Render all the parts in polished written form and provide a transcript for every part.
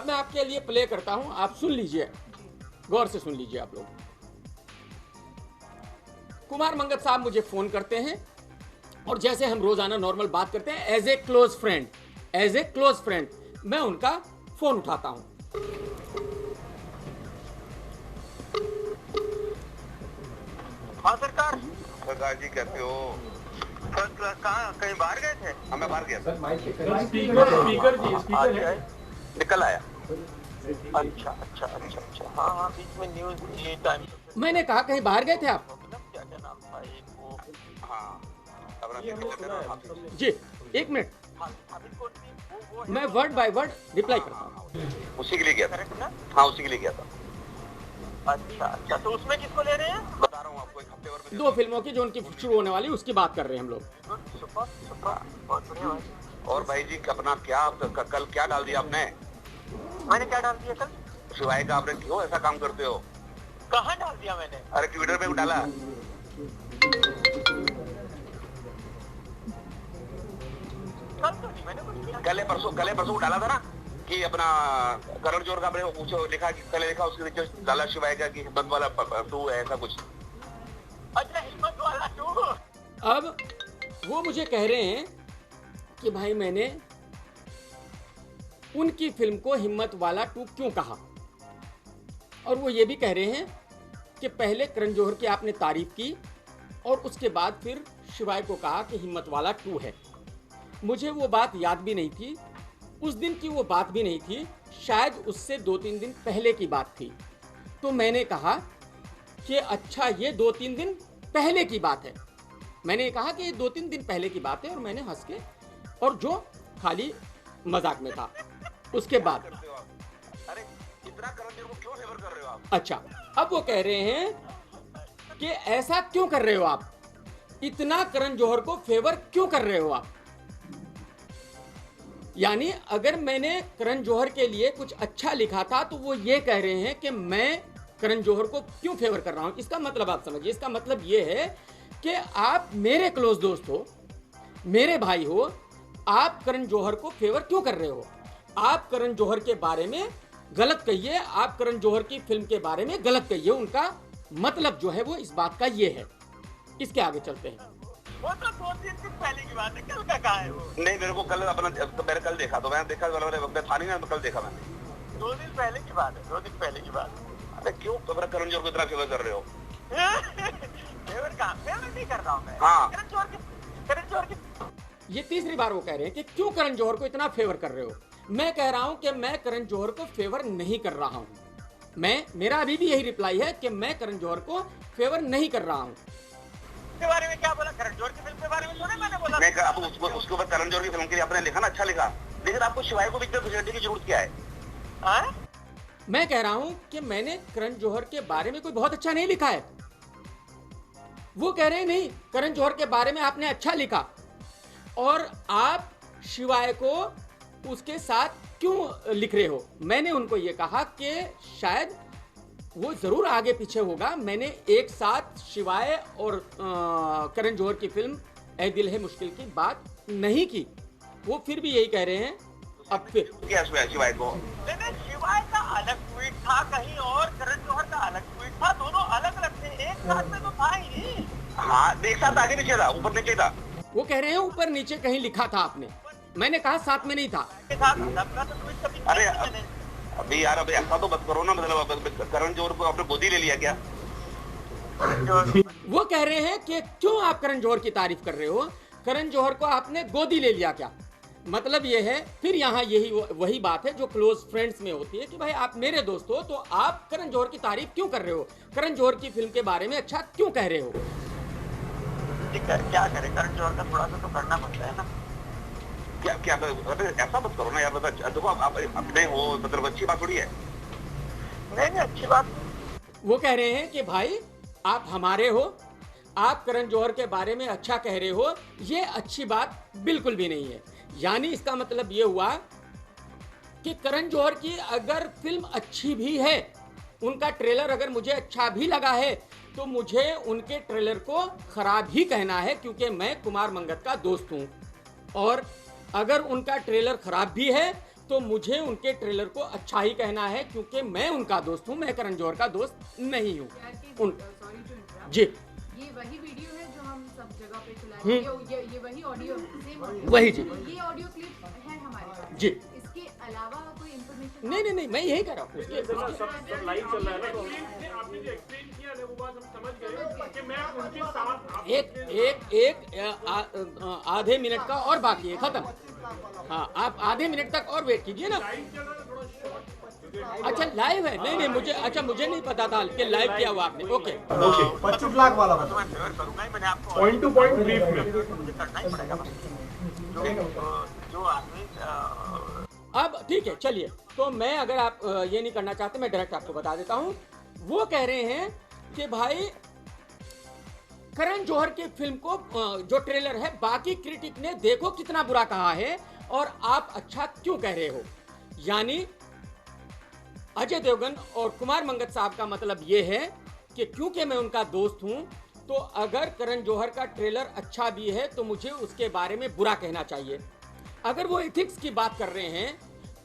मैं आपके लिए प्ले करता हूं, आप सुन लीजिए, गौर से सुन लीजिए आप लोग। कुमार मंगत साहब मुझे फोन करते हैं और जैसे हम रोजाना नॉर्मल बात करते हैं, एज ए क्लोज फ्रेंड मैं उनका फोन उठाता हूं। हाँ सरकार जी कैसे हो? कहाँ कहीं बाहर गए थे? हाँ मैं बाहर गया था। स्पीकर है निकल आया। अच्छा हाँ बीच में न्यूज ये टाइम। मैंने कहा कहीं बाहर गए थे आप? क्या क्या नाम था एक वो? हाँ अपना जी एक मिनट, मैं वर्ड बाय वर्ड रिप्लाई करता हूँ। उसी के लिए गया था। करेक्ट ना? हाँ उसी के लिए गया था। अच्छा तो उसमें किसको ले रहे हैं? बता रहा हूँ आपको, एक हफ्ते भर में 2 फिल्मों की जो उनकी शुरू होने वाली उसकी बात कर रहे हैं हम लोग। सुपर बहुत बढ़िया भाई। और भाई जी अपना क्या कल क्या डाल दिया आपने? मैंने क्या डाल दिया कल? शिवाय का आपने क्यों ऐसा काम करते हो? कहाँ डाल दिया मैंने? अरे ट्विटर पे डाला। कल तो नहीं मैंने कुछ किया। कल परसों डाला था ना कि अपना करण जोहर का आपने कुछ लिखा, पहले लिखा उसके नीचे डाला शिवाय का कि हिम्मत वाला 2 है ऐसा कुछ। अच्छा हिम्मत वाला 2। अब वो मुझे कह रहे हैं कि भाई मैंने उनकी फिल्म को हिम्मत वाला 2 क्यों कहा, और वो ये भी कह रहे हैं कि पहले करण जौहर की आपने तारीफ की और उसके बाद फिर शिवाय को कहा कि हिम्मत वाला 2 है। मुझे वो बात याद भी नहीं थी, उस दिन की वो बात भी नहीं थी, शायद उससे 2-3 दिन पहले की बात थी। तो मैंने कहा कि अच्छा ये 2-3 दिन पहले की बात है। मैंने कहा कि ये 2-3 दिन पहले की बात है और मैंने हंस के, और जो खाली मजाक में था। उसके बाद अरे इतना करण जोहर को क्यों फेवर कर रहे हो आप? अच्छा, अब वो कह रहे हैं कि ऐसा क्यों कर रहे हो आप, इतना करण जौहर को फेवर क्यों कर रहे हो आप। यानी अगर मैंने करण जौहर के लिए कुछ अच्छा लिखा था तो वो ये कह रहे हैं कि मैं करण जौहर को क्यों फेवर कर रहा हूं। इसका मतलब आप समझिए, इसका मतलब ये है कि आप मेरे क्लोज दोस्त हो, मेरे भाई हो, आप करण जौहर को फेवर क्यों कर रहे हो। आप करण जौहर के बारे में गलत कहिए, आप करण जौहर की फिल्म के बारे में गलत कहिए, उनका मतलब जो है वो इस बात का ये है। इसके आगे चलते हैं। वो तो 2-3 दिन पहले की बात है, कल का कहाँ है वो? नहीं मेरे को कल अपना मैंने कल देखा, तो मैंने देखा था नहीं ना, तो कल देखा मैंने। 2 दिन पहले की बात है, 2 दिन पहले की बात अरे क्यों करण जौहर को इतना फेवर कर रहे हो? है। फेवर कहाँ? फेवर नहीं कर रहा हूँ मैं। हाँ। करण जौहर की ये तीसरी बार वो कह रहे हैं कि क्यों करण जौहर को इतना फेवर कर रहे हो। मैं कह रहा हूं कि मैं करण जौहर को फेवर नहीं कर रहा हूं। मेरा अभी भी यही रिप्लाई है कि मैं करण जौहर को फेवर नहीं कर रहा हूं। के बारे में क्या बोला? करण जौहर की फिल्म के बारे में थोड़ा मैंने बोला। नहीं आप उसके ऊपर करण जौहर की फिल्म के लिए आपने लिखा ना, अच्छा लिखा, लेकिन आपको शिवाय को बीच में घुसेड़ने की जरूरत क्या है? हाँ? मैं कह रहा हूं कि मैंने करण जौहर के बारे में कोई बहुत अच्छा नहीं लिखा है। वो कह रहे हैं नहीं, करण जौहर के बारे में आपने अच्छा लिखा और आप शिवाय को उसके साथ क्यों लिख रहे हो। मैंने उनको ये कहा कि शायद वो जरूर आगे पीछे होगा। मैंने एक साथ शिवाय और करण जौहर की फिल्म ए दिल है मुश्किल की बात नहीं की। वो फिर भी यही कह रहे हैं। अब फिर क्या शिवाय को? शिवाय का अलग ट्वीट था कहीं और करण जौहर का अलग ट्वीट था, दोनों अलग अलग थे, एक साथ में तो था ही नहीं। हाँ एक साथ आगे पीछे था, ऊपर नीचे था। वो कह रहे हैं ऊपर नीचे कहीं लिखा था आपने, मैंने कहा साथ में नहीं था। अरे अभी यार अभी ऐसा तो मत करो ना, मतलब करण जौहर को आपने गोदी ले लिया क्या? वो कह रहे हैं कि क्यों आप करण जौहर की तारीफ कर रहे हो, करण जौहर को आपने गोदी ले लिया क्या। मतलब ये है, फिर यहाँ यही वही बात है जो क्लोज फ्रेंड्स में होती है कि भाई आप मेरे दोस्त हो तो आप करण जौहर की तारीफ क्यों कर रहे हो, करण जौहर की फिल्म के बारे में अच्छा क्यों कह रहे हो। क्या करें, करण जौहर का थोड़ा सा तो करना पड़ता है ना। क्या क्या ऐसा मत करो ना यार, देखो आप अपने हो, मतलब अच्छी बात थोड़ी है। नहीं अच्छी बात। वो कह रहे हैं कि भाई आप हमारे हो, आप करण जौहर के बारे में अच्छा कह रहे हो, ये अच्छी बात बिल्कुल भी नहीं है। यानी इसका मतलब ये हुआ कि करण जौहर की अगर फिल्म अच्छी भी है, उनका ट्रेलर अगर मुझे अच्छा भी लगा है, तो मुझे उनके ट्रेलर को खराब ही कहना है क्योंकि मैं कुमार मंगत का दोस्त हूं। और अगर उनका ट्रेलर खराब भी है तो मुझे उनके ट्रेलर को अच्छा ही कहना है, क्योंकि मैं उनका दोस्त हूँ, मैं करण जौहर का दोस्त नहीं हूँ। सॉरी टू इंटरप्ट, जी ये वही वीडियो है जो हम सब जगह पे चलाए ये वही ऑडियो सेम ऑडियो, वही जी, ये ऑडियो क्लिप है हमारे पास जी। इसके अलावा कोई इंफॉर्मेशन नहीं, मैं यही कह रहा हूँ। सब लाइव चल रहा है ना, तो आपने जो एक्सप्लेन किया ना वो बात हम समझ गए कि मैं उनके साथ एक आधे मिनट का और बाकी है, खत्म। हाँ, आप आधे मिनट तक और वेट कीजिए ना। अच्छा लाइव है? नहीं, मुझे नहीं पता था कि लाइव किया हुआ आपने। ओके, 25 लाख वाला तो मैं फेवर करूंगा ही, मैंने आपको पॉइंट टू पॉइंट ब्रीफ में मुझे करना ही पड़ेगा जो आदमी अब ठीक है, चलिए। तो मैं, अगर आप ये नहीं करना चाहते, मैं डायरेक्ट आपको बता देता हूँ। वो कह रहे हैं कि भाई करण जौहर की फिल्म को जो ट्रेलर है, बाकी क्रिटिक ने देखो कितना बुरा कहा है और आप अच्छा क्यों कह रहे हो। यानी अजय देवगन और कुमार मंगत साहब का मतलब ये है कि क्योंकि मैं उनका दोस्त हूं, तो अगर करण जौहर का ट्रेलर अच्छा भी है तो मुझे उसके बारे में बुरा कहना चाहिए। अगर वो एथिक्स की बात कर रहे हैं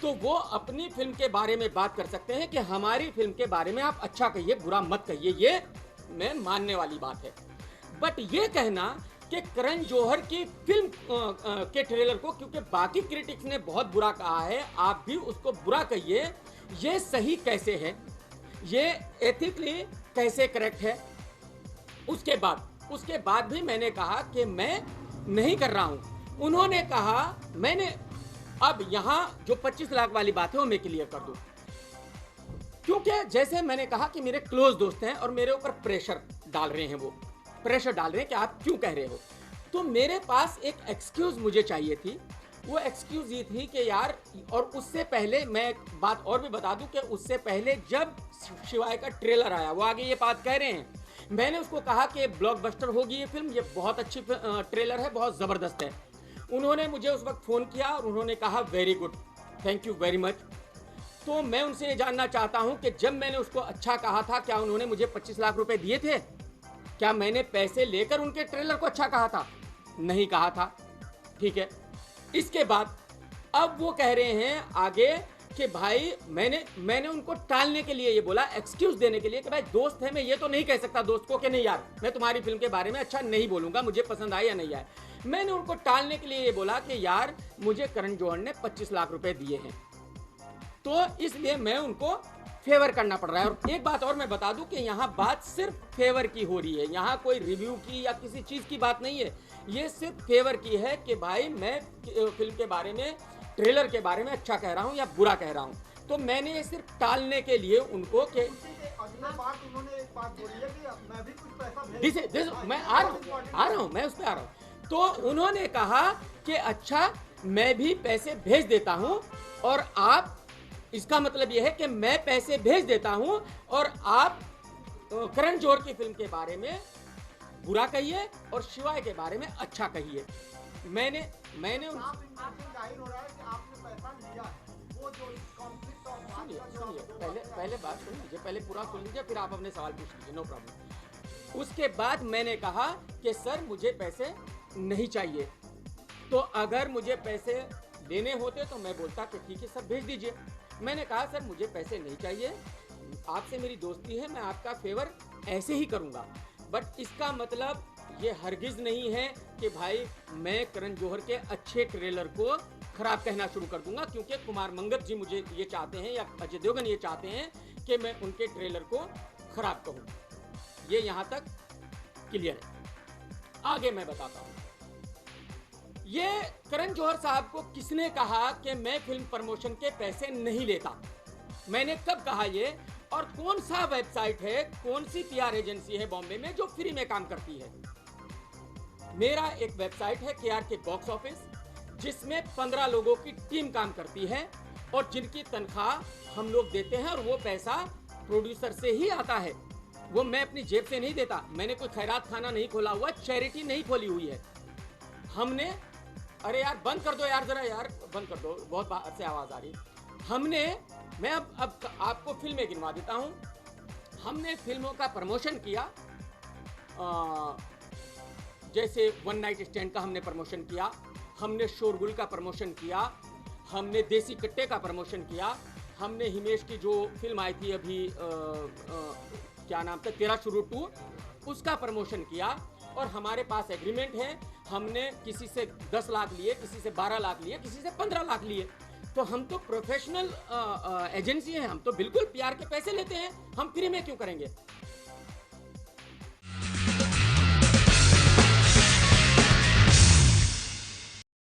तो वो अपनी फिल्म के बारे में बात कर सकते हैं कि हमारी फिल्म के बारे में आप अच्छा कहिए, बुरा मत कहिए। ये मैं मानने वाली बात है। बट ये कहना कि करण जौहर की फिल्म के ट्रेलर को क्योंकि बाकी क्रिटिक्स ने बहुत बुरा कहा है, आप भी उसको बुरा कहिए, ये सही कैसे है? ये एथिकली कैसे करेक्ट है? उसके बाद भी मैंने कहा कि मैं नहीं कर रहा हूं। उन्होंने कहा, मैंने अब यहां जो 25 लाख वाली बात है वो मैं क्लियर कर दूं, क्योंकि जैसे मैंने कहा कि मेरे क्लोज दोस्त हैं और मेरे ऊपर प्रेशर डाल रहे हैं, वो प्रेशर डाल रहे हैं कि आप क्यों कह रहे हो। तो मेरे पास एक एक्सक्यूज मुझे चाहिए थी। वो एक्सक्यूज ये थी कि यार, और उससे पहले मैं एक बात और भी बता दूं कि उससे पहले जब शिवाय का ट्रेलर आया, वो आगे ये बात कह रहे हैं, मैंने उसको कहा कि ब्लॉकबस्टर होगी ये फिल्म, ये बहुत अच्छी ट्रेलर है, बहुत ज़बरदस्त है। उन्होंने मुझे उस वक्त फ़ोन किया और उन्होंने कहा very good, thank you very much. तो मैं उनसे ये जानना चाहता हूँ कि जब मैंने उसको अच्छा कहा था, क्या उन्होंने मुझे 25 लाख रुपए दिए थे? क्या मैंने पैसे लेकर उनके ट्रेलर को अच्छा कहा था? नहीं कहा था। ठीक है। इसके बाद अब वो कह रहे हैं आगे कि भाई मैंने उनको टालने के लिए ये बोला, एक्सक्यूज देने के लिए कि भाई दोस्त है, मैं ये तो नहीं कह सकता दोस्त को कि नहीं यार मैं तुम्हारी फिल्म के बारे में अच्छा नहीं बोलूंगा, मुझे पसंद आए या नहीं आए। मैंने उनको टालने के लिए ये बोला कि यार मुझे करण जौहर ने 25 लाख रुपए दिए हैं, तो इसलिए मैं उनको फेवर करना पड़ रहा है। और एक बात और मैं बता दूं कि यहाँ बात सिर्फ फेवर की हो रही है, यहाँ कोई रिव्यू की या किसी चीज़ की बात नहीं है, ये सिर्फ फेवर की है कि भाई मैं फिल्म के बारे में, ट्रेलर के बारे में अच्छा कह रहा हूँ या बुरा कह रहा हूँ। तो मैंने ये सिर्फ टालने के लिए उनको कि मैं आ रहा हूँ मैं उस पर आ रहा हूँ। तो उन्होंने कहा कि अच्छा मैं भी पैसे भेज देता हूँ, और आप, इसका मतलब यह है कि मैं पैसे भेज देता हूं और आप करण जौहर की फिल्म के बारे में बुरा कहिए और शिवाय के बारे में अच्छा कहिए। मैंने पहले बात सुन लीजिए, पहले पूरा सुन लीजिए, फिर आप अपने सवाल पूछ लीजिए, नो प्रॉब्लम। उसके बाद मैंने कहा कि सर मुझे पैसे नहीं चाहिए, तो अगर मुझे पैसे लेने होते तो मैं बोलता कि ठीक है सर भेज दीजिए। मैंने कहा सर मुझे पैसे नहीं चाहिए, आपसे मेरी दोस्ती है, मैं आपका फेवर ऐसे ही करूंगा, बट इसका मतलब ये हरगिज नहीं है कि भाई मैं करण जौहर के अच्छे ट्रेलर को खराब कहना शुरू कर दूंगा, क्योंकि कुमार मंगत जी मुझे ये चाहते हैं या अजय देवगन ये चाहते हैं कि मैं उनके ट्रेलर को खराब कहूँ। ये यहाँ तक क्लियर है। आगे मैं बताता हूँ, ये करण जौहर साहब को किसने कहा कि मैं फिल्म प्रमोशन के पैसे नहीं लेता? मैंने कब कहा ये? और कौन सा वेबसाइट है, कौन सी पीआर एजेंसी है बॉम्बे में जो फ्री में काम करती है? मेरा एक वेबसाइट है KRK बॉक्स ऑफिस, जिसमें 15 लोगों की टीम काम करती है और जिनकी तनख्वाह हम लोग देते हैं, और वो पैसा प्रोड्यूसर से ही आता है, वो मैं अपनी जेब से नहीं देता। मैंने कोई खैरात खाना नहीं खोला हुआ, चैरिटी नहीं खोली हुई है हमने। अरे यार बंद कर दो यार, जरा यार बंद कर दो, बहुत बाहर से आवाज़ आ रही है। मैं अब आपको फिल्में गिनवा देता हूँ। हमने फिल्मों का प्रमोशन किया, जैसे वन नाइट स्टैंड का हमने प्रमोशन किया, हमने शोरगुल का प्रमोशन किया, हमने देसी कट्टे का प्रमोशन किया, हमने हिमेश की जो फिल्म आई थी अभी क्या नाम था, तेरा शुरू 2, उसका प्रमोशन किया। और हमारे पास एग्रीमेंट है, हमने किसी से 10 लाख लिए, किसी से 12 लाख लिए, किसी से 15 लाख लिए। तो हम तो प्रोफेशनल एजेंसी हैं, हम तो बिल्कुल पीआर के पैसे लेते हैं, हम फ्री में क्यों करेंगे।